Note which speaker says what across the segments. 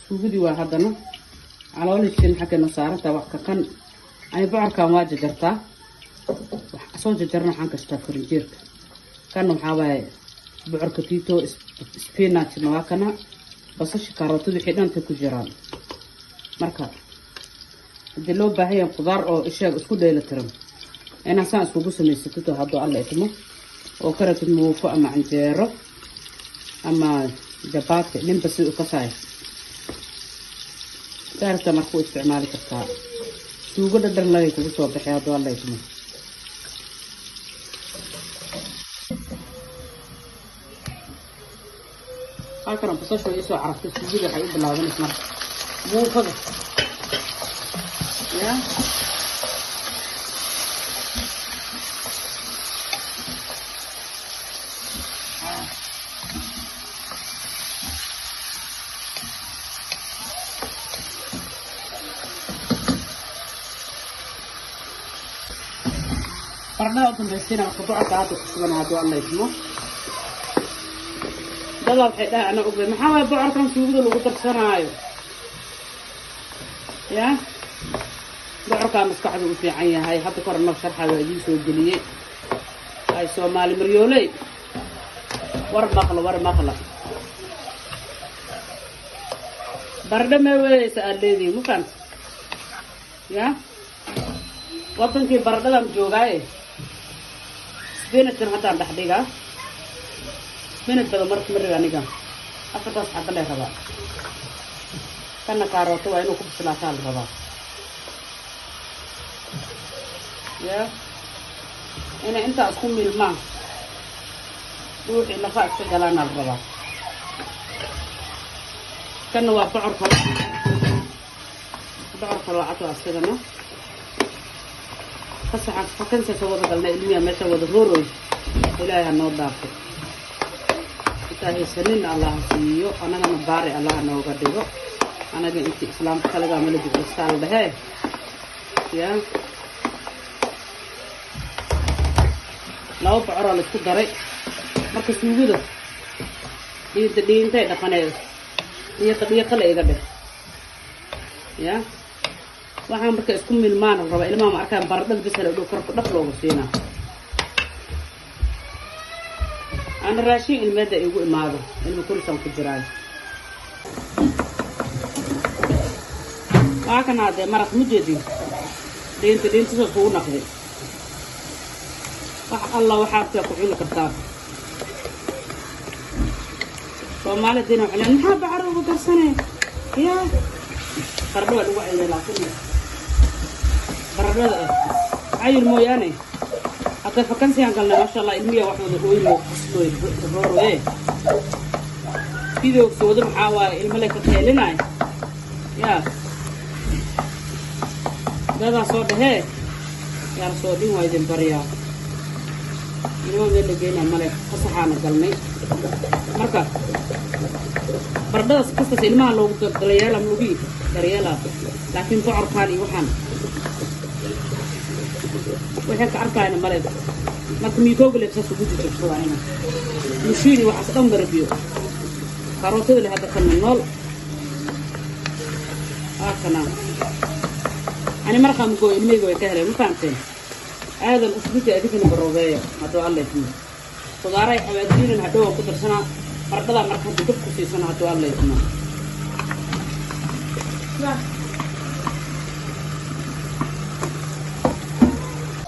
Speaker 1: suugadii waa haddana caloolishii xaggeena saaranta wax ka kan ay bocorkan waa jarjartaa wax soo jarjarna waxaan kastaa farinjeerka kan waxaa waaye bocorka tiito spinach waa kana basasha kaarootada wixii dhanta ku jiraan marka hadii loo baahan yahay qudaar oo ishaag isku dheelitiran inaan saan iskugu samaysato hadduu alla idmo oo karatid muufo ama canjeero ama jabaati ninba si u ka saay daarta markuu isticmaali kartaa suugo dhadhan laga kugu soo baxay hadduu alla idmo halkan basasha ay soo carftay suugada waxay u bilaabanaysaa marka muufada ya baradhada u dambaysayna marka bocorka hadda ku sugan hadduu alla idmo dada waxay dhahay ana ogay maxaa waaye bocorkan suugada lagu darsanaayo ya bocorkaa maskaxda u fiican yahay hadda kor noo sharxa waa idiin soo geliyey ay soomaali maryooley war maqla baradho mee weeyeysa aad leedihi ma fahamta ya wadankii baradhadan joogaaye spinachkan haddaan dhex dhigaa spinach badan marka ma riga aniga afartaas xabba lee rabaa kana kaarooto waa inuu ku bislaataa la rabaa ya inay intaa isku milmaan wixii lafa iska galaana la rabaa kana waa bocorka lacag waa isagana kasaxaas fakansa soo wada galnay ilmiya meesha wada rooroy ilaahay ha noo dhaafo haysanin allah siiyo anagana baari allah nooga dhigo anaga intii islaamka kalaga mala jibistaan dhahe ya laba bocor la isku daray marka suugada dhiintay dhaqaneed iyo kale iga dheh ya waxaan marka isku milmaan raba ilmaha ma arkaan baradhada bisal oo korka dhaq loogu siinaa أنا راشين المادة يقول ماذا إنه كل سنة في الجراية لكن هذا مرق مجدي دين تصفون نقدي الله وحابته يقول لك الطاب فما لدينا وحنا نحب عروض السنة يا قربوا الوعي لكن قربوا عيل الموياني حتى فكنسي قالنا ما شاء الله المية واحد وين الرورو ايه فيديو سودا محاوى الملكة تهيلنا يا هذا صوت هي يا صوتين وايدين بريا اليوم اللي جينا الملك فصحانا قالني مركب برداس قصة الماء لو قليلا ملوبي قليلا لكن تعرف هذه وحن وهيك أركان المريض ما كم يقول لك ساسو جدي تشوفه هنا مشيني واحد أم بربيو كاروتة اللي هذا كان النول كنا أنا مرة كم يقول إلمي يقول كهله مو فهمتين هذا الأسبوع أديك إنه بالرباية هذا الله يسمع صداري حوادين إن هدوه كتر سنة مرتلا مركب بدك في سنة هذا الله يسمع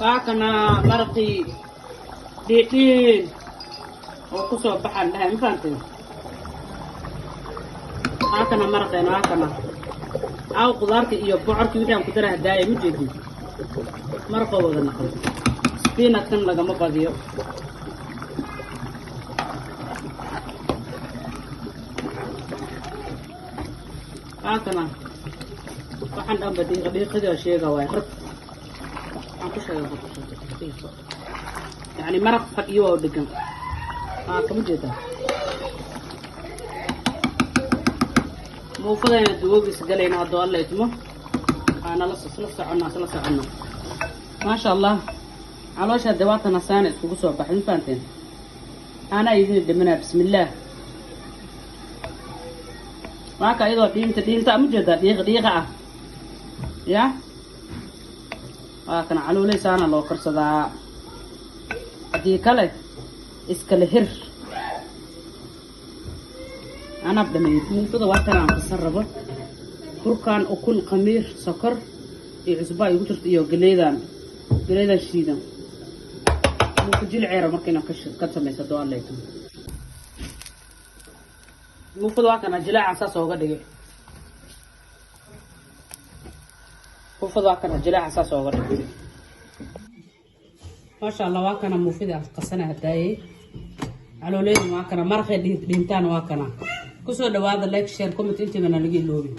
Speaker 1: فاكنا مرقي دقيقين وكسو بحال لها مفهمتين هاكنا مرقين هاكنا أو قدارك إيو بوعرك يدام كدرها داية مجدي مرقه وذا نقل سبينة كن لغا مقاديو هاكنا وحن أبدي غبي خذوا شيء قواي حرب يعني مرق فقيوه ودقن كم جدا مو فضينا الدوق يسقلينا الدوال اللي يتمه أنا لسه عنا ما شاء الله على وجه الدوات نسانة وقصوا بحين فانتين أنا يزيد منها بسم الله معك أيضا دين تأمجد دقيقة يا كان علو ليس أنا لو كرسدا دي كله إسكالهير أنا بدي مو كده وقتنا عم تصرفه كركان أكون قمير سكر عصبة يوتر يو قليدان شديدا مو كجيل عيرة مركنا كتر ما يصدقوا عليكم مو كده وقتنا جلاء أساس وقديه وفضوا كنا جلاء أساس وقديه ما شاء الله وكنا مفيدة قصنا هداي على ليه وكنا مرخي دينتان وكنا كسر دواد لايك شير كومنت انت من اللي جي لوبي